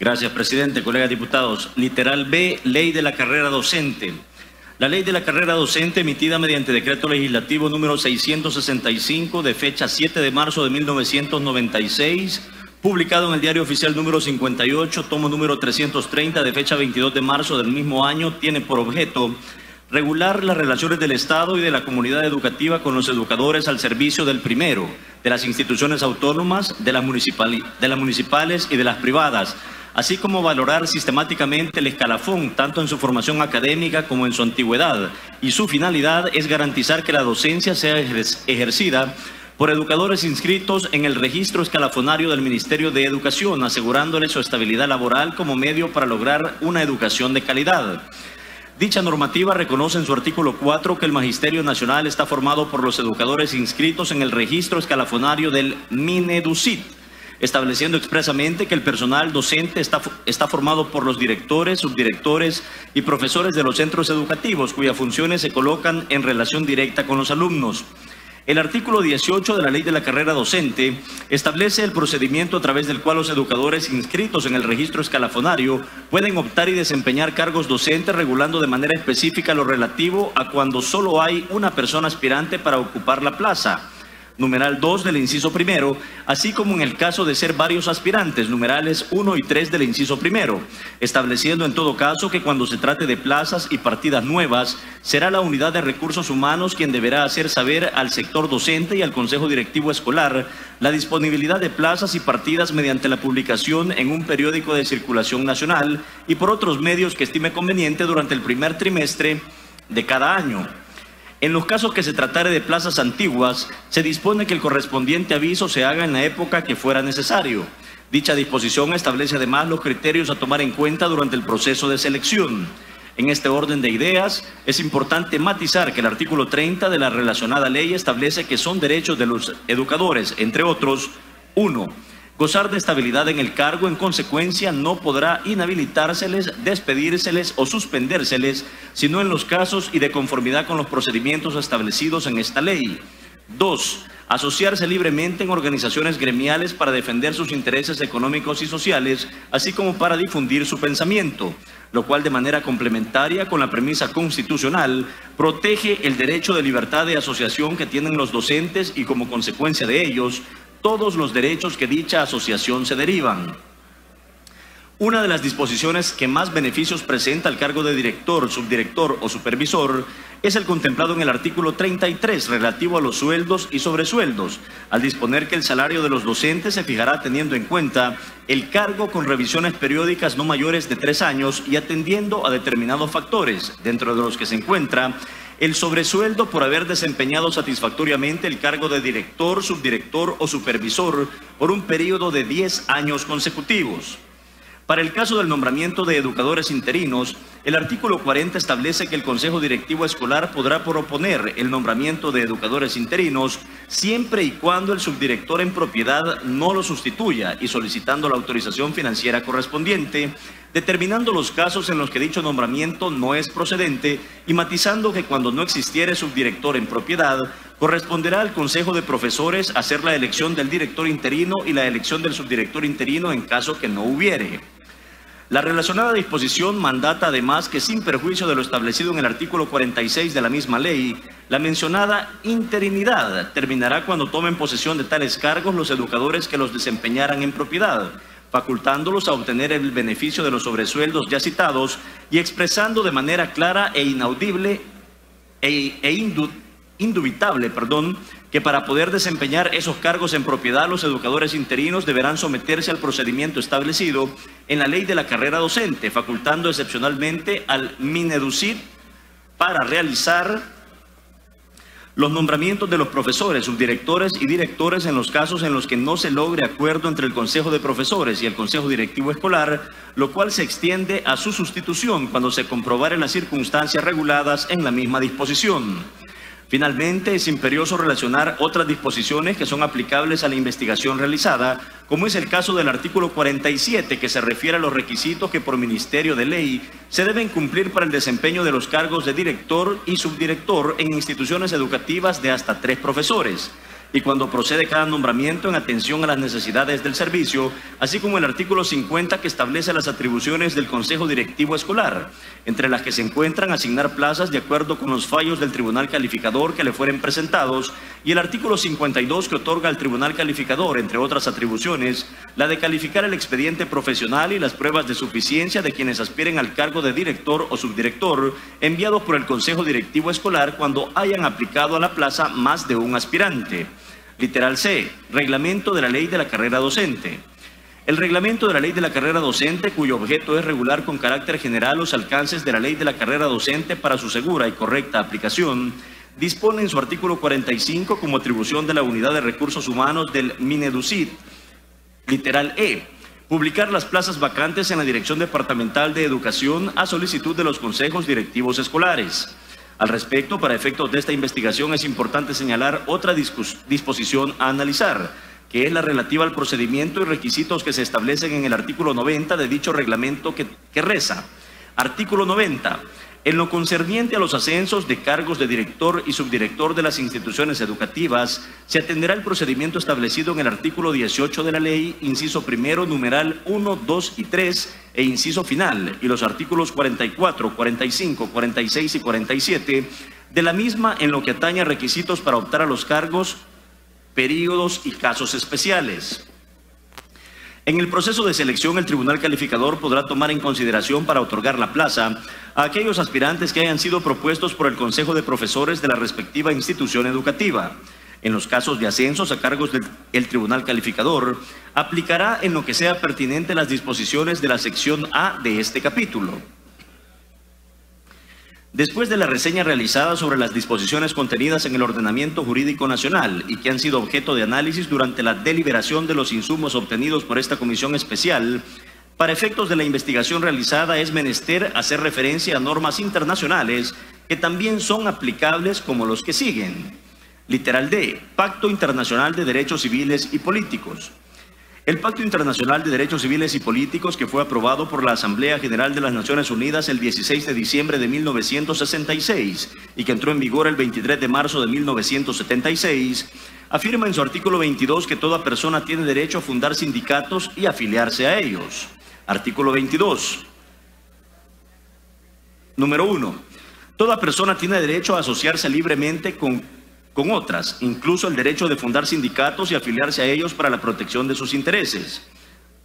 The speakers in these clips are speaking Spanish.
Gracias, presidente. Colegas diputados. Literal B, Ley de la Carrera Docente. La Ley de la Carrera Docente, emitida mediante Decreto Legislativo número 665, de fecha 7 de marzo de 1996, publicado en el Diario Oficial número 58, tomo número 330, de fecha 22 de marzo del mismo año, tiene por objeto regular las relaciones del Estado y de la comunidad educativa con los educadores al servicio del primero, de las instituciones autónomas, de las municipales y de las privadas, así como valorar sistemáticamente el escalafón, tanto en su formación académica como en su antigüedad, y su finalidad es garantizar que la docencia sea ejercida por educadores inscritos en el registro escalafonario del Ministerio de Educación, asegurándole su estabilidad laboral como medio para lograr una educación de calidad. Dicha normativa reconoce en su artículo 4 que el Magisterio Nacional está formado por los educadores inscritos en el registro escalafonario del Mineducit, estableciendo expresamente que el personal docente está formado por los directores, subdirectores y profesores de los centros educativos, cuyas funciones se colocan en relación directa con los alumnos. El artículo 18 de la Ley de la Carrera Docente establece el procedimiento a través del cual los educadores inscritos en el registro escalafonario pueden optar y desempeñar cargos docentes, regulando de manera específica lo relativo a cuando solo hay una persona aspirante para ocupar la plaza, numeral 2 del inciso primero, así como en el caso de ser varios aspirantes, numerales 1 y 3 del inciso primero, estableciendo en todo caso que cuando se trate de plazas y partidas nuevas, será la unidad de recursos humanos quien deberá hacer saber al sector docente y al consejo directivo escolar la disponibilidad de plazas y partidas mediante la publicación en un periódico de circulación nacional y por otros medios que estime conveniente durante el primer trimestre de cada año. En los casos que se tratare de plazas antiguas, se dispone que el correspondiente aviso se haga en la época que fuera necesario. Dicha disposición establece además los criterios a tomar en cuenta durante el proceso de selección. En este orden de ideas, es importante matizar que el artículo 30 de la relacionada ley establece que son derechos de los educadores, entre otros, 1. Gozar de estabilidad en el cargo, en consecuencia no podrá inhabilitárseles, despedírseles o suspendérseles, sino en los casos y de conformidad con los procedimientos establecidos en esta ley. 2. Asociarse libremente en organizaciones gremiales para defender sus intereses económicos y sociales, así como para difundir su pensamiento, lo cual de manera complementaria con la premisa constitucional protege el derecho de libertad de asociación que tienen los docentes y como consecuencia de ellos, todos los derechos que dicha asociación se derivan. Una de las disposiciones que más beneficios presenta al cargo de director, subdirector o supervisor es el contemplado en el artículo 33 relativo a los sueldos y sobresueldos, al disponer que el salario de los docentes se fijará teniendo en cuenta el cargo con revisiones periódicas no mayores de 3 años y atendiendo a determinados factores, dentro de los que se encuentra el sobresueldo por haber desempeñado satisfactoriamente el cargo de director, subdirector o supervisor por un periodo de 10 años consecutivos. Para el caso del nombramiento de educadores interinos, el artículo 40 establece que el Consejo Directivo Escolar podrá proponer el nombramiento de educadores interinos siempre y cuando el subdirector en propiedad no lo sustituya y solicitando la autorización financiera correspondiente, determinando los casos en los que dicho nombramiento no es procedente y matizando que cuando no existiere subdirector en propiedad, corresponderá al Consejo de Profesores hacer la elección del director interino y la elección del subdirector interino en caso que no hubiere. La relacionada disposición mandata además que sin perjuicio de lo establecido en el artículo 46 de la misma ley, la mencionada interinidad terminará cuando tomen posesión de tales cargos los educadores que los desempeñaran en propiedad, facultándolos a obtener el beneficio de los sobresueldos ya citados y expresando de manera clara e inaudible indubitable, que para poder desempeñar esos cargos en propiedad los educadores interinos deberán someterse al procedimiento establecido en la Ley de la Carrera Docente, facultando excepcionalmente al Mineducit para realizar los nombramientos de los profesores, subdirectores y directores en los casos en los que no se logre acuerdo entre el Consejo de Profesores y el Consejo Directivo Escolar, lo cual se extiende a su sustitución cuando se comprobaren las circunstancias reguladas en la misma disposición. Finalmente, es imperioso relacionar otras disposiciones que son aplicables a la investigación realizada, como es el caso del artículo 47, que se refiere a los requisitos que por ministerio de ley se deben cumplir para el desempeño de los cargos de director y subdirector en instituciones educativas de hasta 3 profesores. y cuando procede cada nombramiento en atención a las necesidades del servicio, así como el artículo 50 que establece las atribuciones del Consejo Directivo Escolar, entre las que se encuentran asignar plazas de acuerdo con los fallos del Tribunal Calificador que le fueren presentados, y el artículo 52 que otorga al Tribunal Calificador, entre otras atribuciones, la de calificar el expediente profesional y las pruebas de suficiencia de quienes aspiren al cargo de director o subdirector enviados por el Consejo Directivo Escolar cuando hayan aplicado a la plaza más de un aspirante. Literal C. Reglamento de la Ley de la Carrera Docente. El reglamento de la Ley de la Carrera Docente, cuyo objeto es regular con carácter general los alcances de la Ley de la Carrera Docente para su segura y correcta aplicación, dispone en su artículo 45 como atribución de la Unidad de Recursos Humanos del Mineducid. Literal E. Publicar las plazas vacantes en la Dirección Departamental de Educación a solicitud de los consejos directivos escolares. Al respecto, para efectos de esta investigación es importante señalar otra disposición a analizar, que es la relativa al procedimiento y requisitos que se establecen en el artículo 90 de dicho reglamento que reza. Artículo 90. En lo concerniente a los ascensos de cargos de director y subdirector de las instituciones educativas, se atenderá el procedimiento establecido en el artículo 18 de la ley, inciso primero, numeral 1, 2 y 3, e inciso final, y los artículos 44, 45, 46 y 47 de la misma en lo que atañe a requisitos para optar a los cargos, períodos y casos especiales. En el proceso de selección, el Tribunal Calificador podrá tomar en consideración para otorgar la plaza a aquellos aspirantes que hayan sido propuestos por el Consejo de Profesores de la respectiva institución educativa. En los casos de ascensos a cargos del Tribunal Calificador, aplicará en lo que sea pertinente las disposiciones de la sección A de este capítulo. Después de la reseña realizada sobre las disposiciones contenidas en el ordenamiento jurídico nacional y que han sido objeto de análisis durante la deliberación de los insumos obtenidos por esta comisión especial, para efectos de la investigación realizada es menester hacer referencia a normas internacionales que también son aplicables como los que siguen. Literal D. Pacto Internacional de Derechos Civiles y Políticos. El Pacto Internacional de Derechos Civiles y Políticos, que fue aprobado por la Asamblea General de las Naciones Unidas el 16 de diciembre de 1966 y que entró en vigor el 23 de marzo de 1976, afirma en su artículo 22 que toda persona tiene derecho a fundar sindicatos y afiliarse a ellos. Artículo 22. Número 1. Toda persona tiene derecho a asociarse libremente con otras, incluso el derecho de fundar sindicatos y afiliarse a ellos para la protección de sus intereses.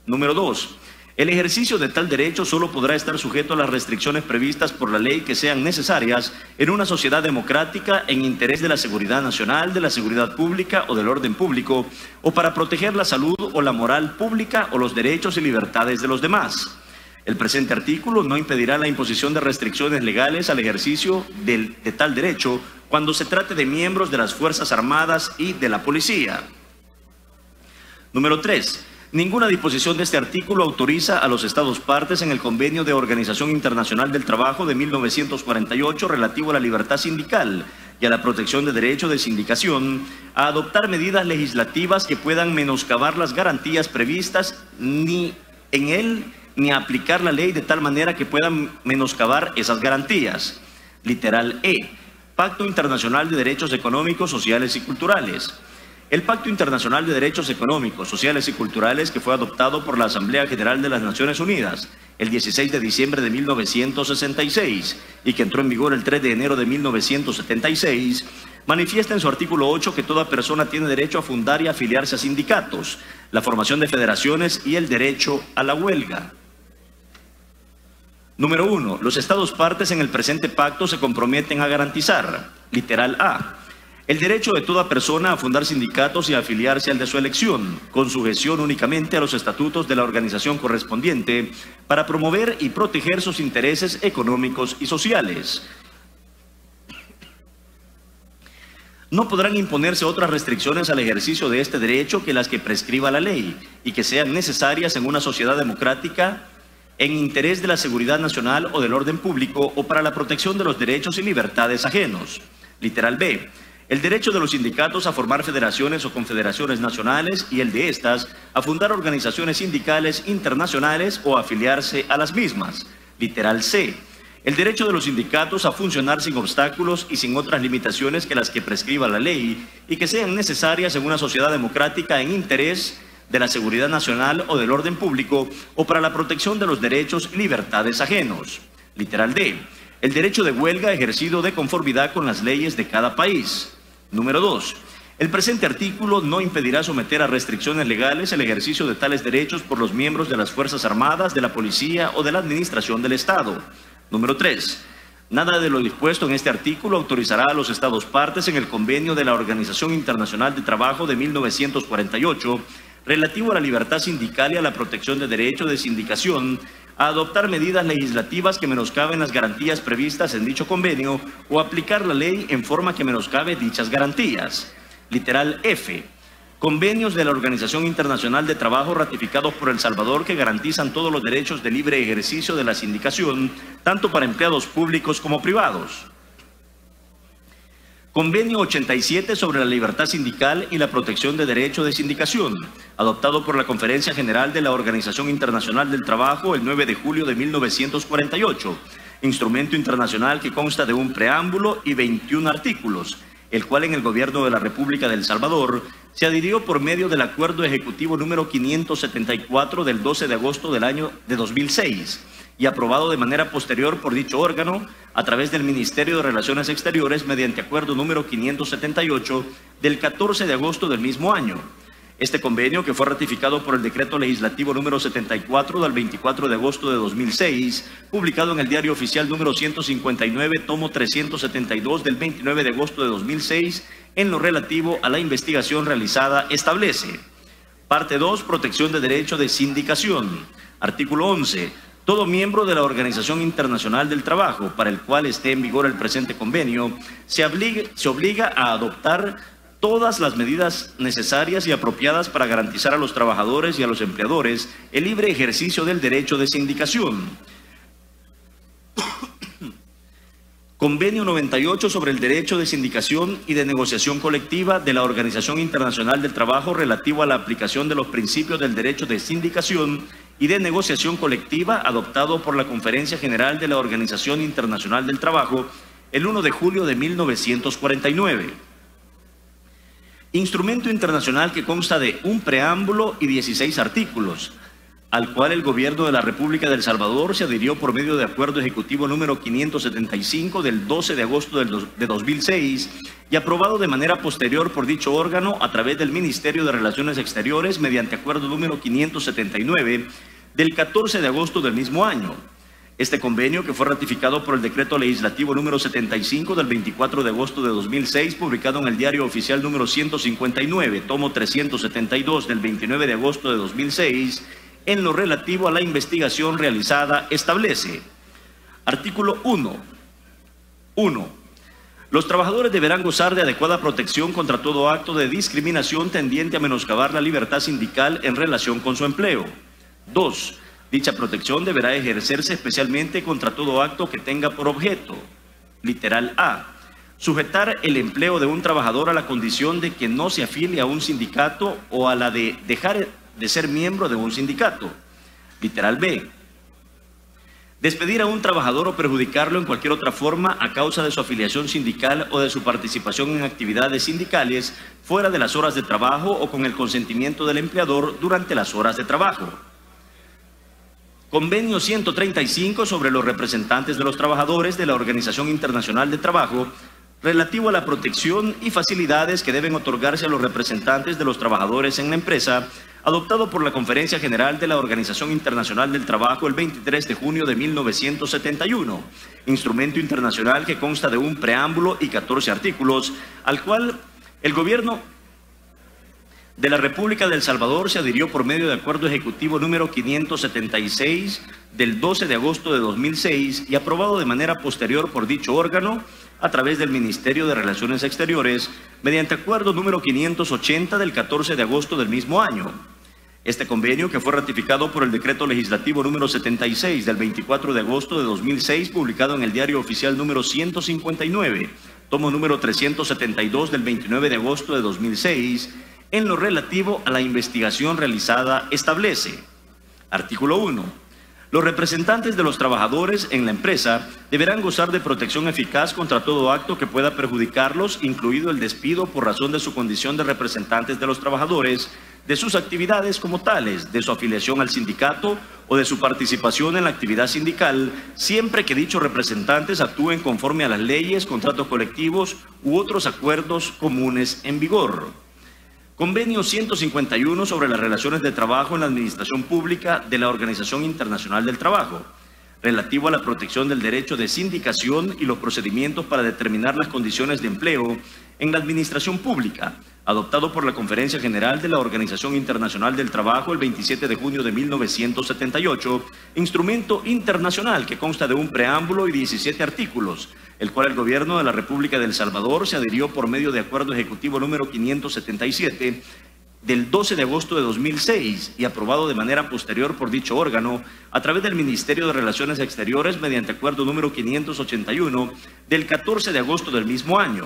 Número 2. El ejercicio de tal derecho solo podrá estar sujeto a las restricciones previstas por la ley que sean necesarias en una sociedad democrática en interés de la seguridad nacional, de la seguridad pública o del orden público, o para proteger la salud o la moral pública o los derechos y libertades de los demás. El presente artículo no impedirá la imposición de restricciones legales al ejercicio de tal derecho cuando se trate de miembros de las Fuerzas Armadas y de la Policía. Número 3. Ninguna disposición de este artículo autoriza a los Estados partes en el Convenio de Organización Internacional del Trabajo de 1948 relativo a la libertad sindical y a la protección de derecho de sindicación a adoptar medidas legislativas que puedan menoscabar las garantías previstas ni en él ni a aplicar la ley de tal manera que puedan menoscabar esas garantías. Literal E. Pacto Internacional de Derechos Económicos, Sociales y Culturales. El Pacto Internacional de Derechos Económicos, Sociales y Culturales, que fue adoptado por la Asamblea General de las Naciones Unidas el 16 de diciembre de 1966 y que entró en vigor el 3 de enero de 1976, manifiesta en su artículo 8 que toda persona tiene derecho a fundar y afiliarse a sindicatos, la formación de federaciones y el derecho a la huelga. Número 1. Los Estados partes en el presente pacto se comprometen a garantizar, literal A, el derecho de toda persona a fundar sindicatos y a afiliarse al de su elección, con sujeción únicamente a los estatutos de la organización correspondiente, para promover y proteger sus intereses económicos y sociales. No podrán imponerse otras restricciones al ejercicio de este derecho que las que prescriba la ley y que sean necesarias en una sociedad democrática en interés de la seguridad nacional o del orden público o para la protección de los derechos y libertades ajenos. Literal B. El derecho de los sindicatos a formar federaciones o confederaciones nacionales y el de estas a fundar organizaciones sindicales internacionales o afiliarse a las mismas. Literal C. El derecho de los sindicatos a funcionar sin obstáculos y sin otras limitaciones que las que prescriba la ley y que sean necesarias en una sociedad democrática en interés de la seguridad nacional o del orden público o para la protección de los derechos y libertades ajenos. Literal D. El derecho de huelga ejercido de conformidad con las leyes de cada país. Número 2. El presente artículo no impedirá someter a restricciones legales el ejercicio de tales derechos por los miembros de las Fuerzas Armadas, de la Policía o de la Administración del Estado. Número 3. Nada de lo dispuesto en este artículo autorizará a los Estados partes en el convenio de la Organización Internacional de Trabajo de 1948 relativo a la libertad sindical y a la protección de derecho de sindicación a adoptar medidas legislativas que menoscaben las garantías previstas en dicho convenio o aplicar la ley en forma que menoscabe dichas garantías. Literal F. Convenios de la Organización Internacional de Trabajo ratificados por El Salvador que garantizan todos los derechos de libre ejercicio de la sindicación, tanto para empleados públicos como privados. Convenio 87 sobre la libertad sindical y la protección de derecho de sindicación, adoptado por la Conferencia General de la Organización Internacional del Trabajo el 9 de julio de 1948, instrumento internacional que consta de un preámbulo y 21 artículos, el cual en el Gobierno de la República de El Salvador se adhirió por medio del Acuerdo Ejecutivo número 574 del 12 de agosto del año de 2006 y aprobado de manera posterior por dicho órgano a través del Ministerio de Relaciones Exteriores mediante Acuerdo número 578 del 14 de agosto del mismo año. Este convenio, que fue ratificado por el Decreto Legislativo número 74 del 24 de agosto de 2006, publicado en el Diario Oficial número 159, tomo 372 del 29 de agosto de 2006, en lo relativo a la investigación realizada, establece: Parte 2, protección de derecho de sindicación. Artículo 11. Todo miembro de la Organización Internacional del Trabajo, para el cual esté en vigor el presente convenio, se obliga a adoptar todas las medidas necesarias y apropiadas para garantizar a los trabajadores y a los empleadores el libre ejercicio del derecho de sindicación. Convenio 98 sobre el derecho de sindicación y de negociación colectiva de la Organización Internacional del Trabajo relativo a la aplicación de los principios del derecho de sindicación y de negociación colectiva adoptado por la Conferencia General de la Organización Internacional del Trabajo el 1 de julio de 1949. Instrumento internacional que consta de un preámbulo y 16 artículos, al cual el Gobierno de la República de El Salvador se adhirió por medio de Acuerdo Ejecutivo número 575 del 12 de agosto de 2006 y aprobado de manera posterior por dicho órgano a través del Ministerio de Relaciones Exteriores mediante Acuerdo número 579 del 14 de agosto del mismo año. Este convenio, que fue ratificado por el Decreto Legislativo número 75 del 24 de agosto de 2006, publicado en el Diario Oficial número 159, tomo 372 del 29 de agosto de 2006, en lo relativo a la investigación realizada, establece: Artículo 1. 1. Los trabajadores deberán gozar de adecuada protección contra todo acto de discriminación tendiente a menoscabar la libertad sindical en relación con su empleo. 2. Dicha protección deberá ejercerse especialmente contra todo acto que tenga por objeto, literal A, sujetar el empleo de un trabajador a la condición de que no se afilie a un sindicato o a la de dejar de ser miembro de un sindicato, literal B, despedir a un trabajador o perjudicarlo en cualquier otra forma a causa de su afiliación sindical o de su participación en actividades sindicales fuera de las horas de trabajo o con el consentimiento del empleador durante las horas de trabajo. Convenio 135 sobre los representantes de los trabajadores de la Organización Internacional de Trabajo relativo a la protección y facilidades que deben otorgarse a los representantes de los trabajadores en la empresa, adoptado por la Conferencia General de la Organización Internacional del Trabajo el 23 de junio de 1971, instrumento internacional que consta de un preámbulo y 14 artículos, al cual el Gobierno de la República de El Salvador se adhirió por medio de Acuerdo Ejecutivo número 576 del 12 de agosto de 2006 y aprobado de manera posterior por dicho órgano a través del Ministerio de Relaciones Exteriores mediante Acuerdo número 580 del 14 de agosto del mismo año. Este convenio, que fue ratificado por el Decreto Legislativo número 76 del 24 de agosto de 2006, publicado en el Diario Oficial número 159, tomo número 372 del 29 de agosto de 2006, en lo relativo a la investigación realizada, establece: Artículo 1. Los representantes de los trabajadores en la empresa deberán gozar de protección eficaz contra todo acto que pueda perjudicarlos, incluido el despido por razón de su condición de representantes de los trabajadores, de sus actividades como tales, de su afiliación al sindicato o de su participación en la actividad sindical, siempre que dichos representantes actúen conforme a las leyes, contratos colectivos u otros acuerdos comunes en vigor. Convenio 151 sobre las relaciones de trabajo en la administración pública de la Organización Internacional del Trabajo, relativo a la protección del derecho de sindicación y los procedimientos para determinar las condiciones de empleo en la administración pública, adoptado por la Conferencia General de la Organización Internacional del Trabajo el 27 de junio de 1978, instrumento internacional que consta de un preámbulo y 17 artículos, el cual el Gobierno de la República de El Salvador se adhirió por medio de Acuerdo Ejecutivo número 577 del 12 de agosto de 2006 y aprobado de manera posterior por dicho órgano a través del Ministerio de Relaciones Exteriores mediante Acuerdo número 581 del 14 de agosto del mismo año.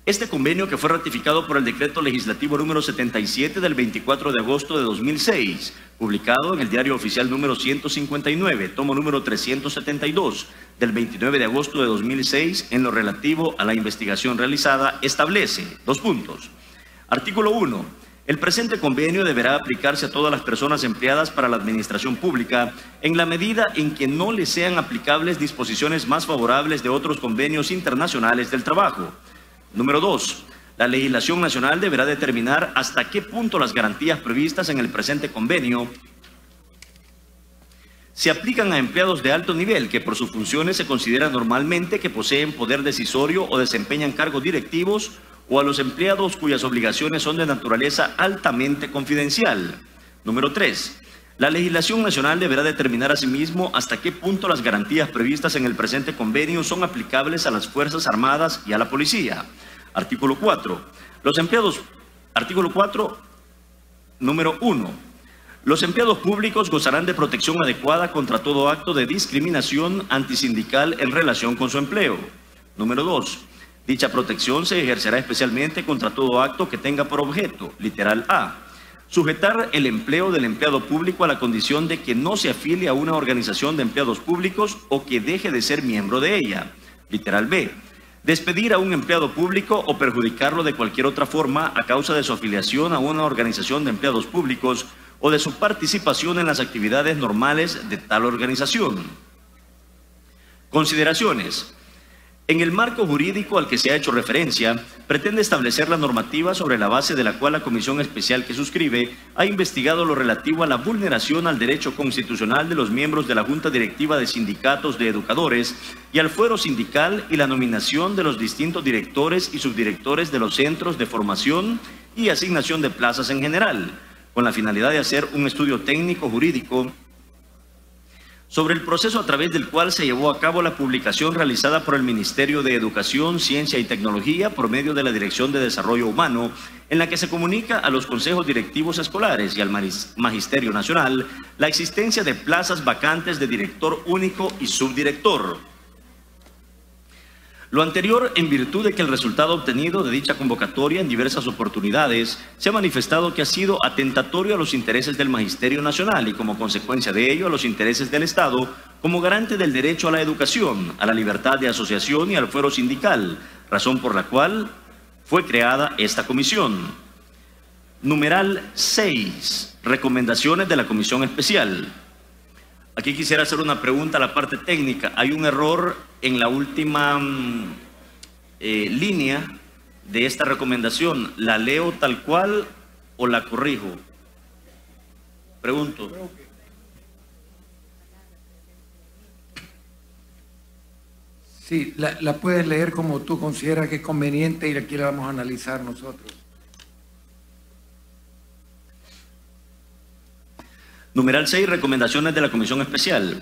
Este convenio, que fue ratificado por el Decreto Legislativo número 77 del 24 de agosto de 2006, publicado en el Diario Oficial número 159, tomo número 372, del 29 de agosto de 2006, en lo relativo a la investigación realizada, establece, dos puntos. Artículo 1. El presente convenio deberá aplicarse a todas las personas empleadas para la administración pública en la medida en que no les sean aplicables disposiciones más favorables de otros convenios internacionales del trabajo. Número 2. La legislación nacional deberá determinar hasta qué punto las garantías previstas en el presente convenio se aplican a empleados de alto nivel que por sus funciones se considera normalmente que poseen poder decisorio o desempeñan cargos directivos, o a los empleados cuyas obligaciones son de naturaleza altamente confidencial. Número 3. La legislación nacional deberá determinar asimismo hasta qué punto las garantías previstas en el presente convenio son aplicables a las Fuerzas Armadas y a la Policía. Artículo 4. Artículo 4, número 1. Los empleados públicos gozarán de protección adecuada contra todo acto de discriminación antisindical en relación con su empleo. Número 2. Dicha protección se ejercerá especialmente contra todo acto que tenga por objeto, literal A, sujetar el empleo del empleado público a la condición de que no se afilie a una organización de empleados públicos o que deje de ser miembro de ella, literal B, despedir a un empleado público o perjudicarlo de cualquier otra forma a causa de su afiliación a una organización de empleados públicos o de su participación en las actividades normales de tal organización. Consideraciones. En el marco jurídico al que se ha hecho referencia, pretende establecer la normativa sobre la base de la cual la Comisión Especial que suscribe ha investigado lo relativo a la vulneración al derecho constitucional de los miembros de la Junta Directiva de Sindicatos de Educadores y al fuero sindical y la nominación de los distintos directores y subdirectores de los centros de formación y asignación de plazas en general, con la finalidad de hacer un estudio técnico jurídico sobre el proceso a través del cual se llevó a cabo la publicación realizada por el Ministerio de Educación, Ciencia y Tecnología por medio de la Dirección de Desarrollo Humano, en la que se comunica a los consejos directivos escolares y al Magisterio Nacional la existencia de plazas vacantes de director único y subdirector. Lo anterior en virtud de que el resultado obtenido de dicha convocatoria en diversas oportunidades se ha manifestado que ha sido atentatorio a los intereses del Magisterio Nacional y como consecuencia de ello a los intereses del Estado como garante del derecho a la educación, a la libertad de asociación y al fuero sindical, razón por la cual fue creada esta comisión. Numeral 6. Recomendaciones de la Comisión Especial. Aquí quisiera hacer una pregunta a la parte técnica. Hay un error en la última línea de esta recomendación. ¿La leo tal cual o la corrijo? Pregunto. Sí, la puedes leer como tú consideras que es conveniente y aquí la vamos a analizar nosotros. Numeral 6, recomendaciones de la Comisión Especial.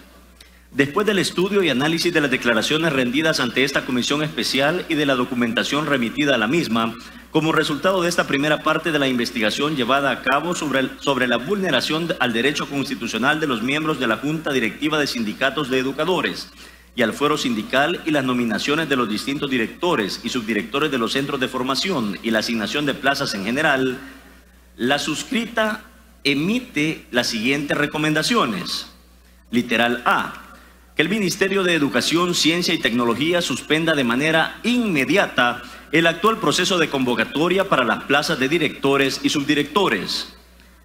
Después del estudio y análisis de las declaraciones rendidas ante esta Comisión Especial y de la documentación remitida a la misma, como resultado de esta primera parte de la investigación llevada a cabo sobre la vulneración al derecho constitucional de los miembros de la Junta Directiva de Sindicatos de Educadores y al fuero sindical y las nominaciones de los distintos directores y subdirectores de los centros de formación y la asignación de plazas en general, la suscrita emite las siguientes recomendaciones. Literal A. Que el Ministerio de Educación, Ciencia y Tecnología suspenda de manera inmediata el actual proceso de convocatoria para las plazas de directores y subdirectores.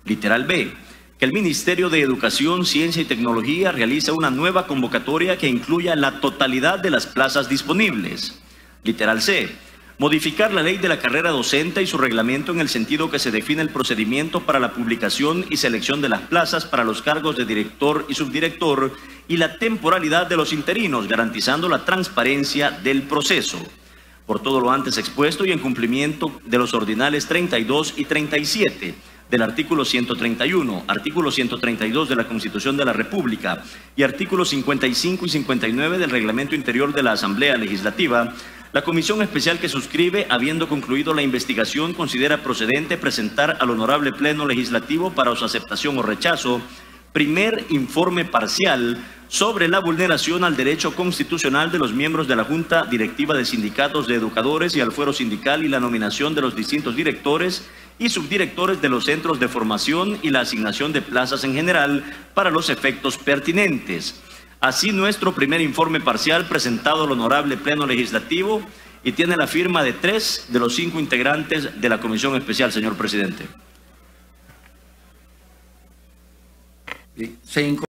Literal B. Que el Ministerio de Educación, Ciencia y Tecnología realice una nueva convocatoria que incluya la totalidad de las plazas disponibles. Literal C. Modificar la ley de la carrera docente y su reglamento en el sentido que se define el procedimiento para la publicación y selección de las plazas para los cargos de director y subdirector y la temporalidad de los interinos, garantizando la transparencia del proceso. Por todo lo antes expuesto y en cumplimiento de los ordinales 32 y 37 del artículo 131, artículo 132 de la Constitución de la República y artículos 55 y 59 del Reglamento Interior de la Asamblea Legislativa, la Comisión Especial que suscribe, habiendo concluido la investigación, considera procedente presentar al Honorable Pleno Legislativo para su aceptación o rechazo primer informe parcial sobre la vulneración al derecho constitucional de los miembros de la Junta Directiva de Sindicatos de Educadores y al Fuero Sindical y la nominación de los distintos directores y subdirectores de los centros de formación y la asignación de plazas en general para los efectos pertinentes. Así, nuestro primer informe parcial presentado al Honorable Pleno Legislativo y tiene la firma de 3 de los 5 integrantes de la Comisión Especial, señor Presidente. Sí, 5.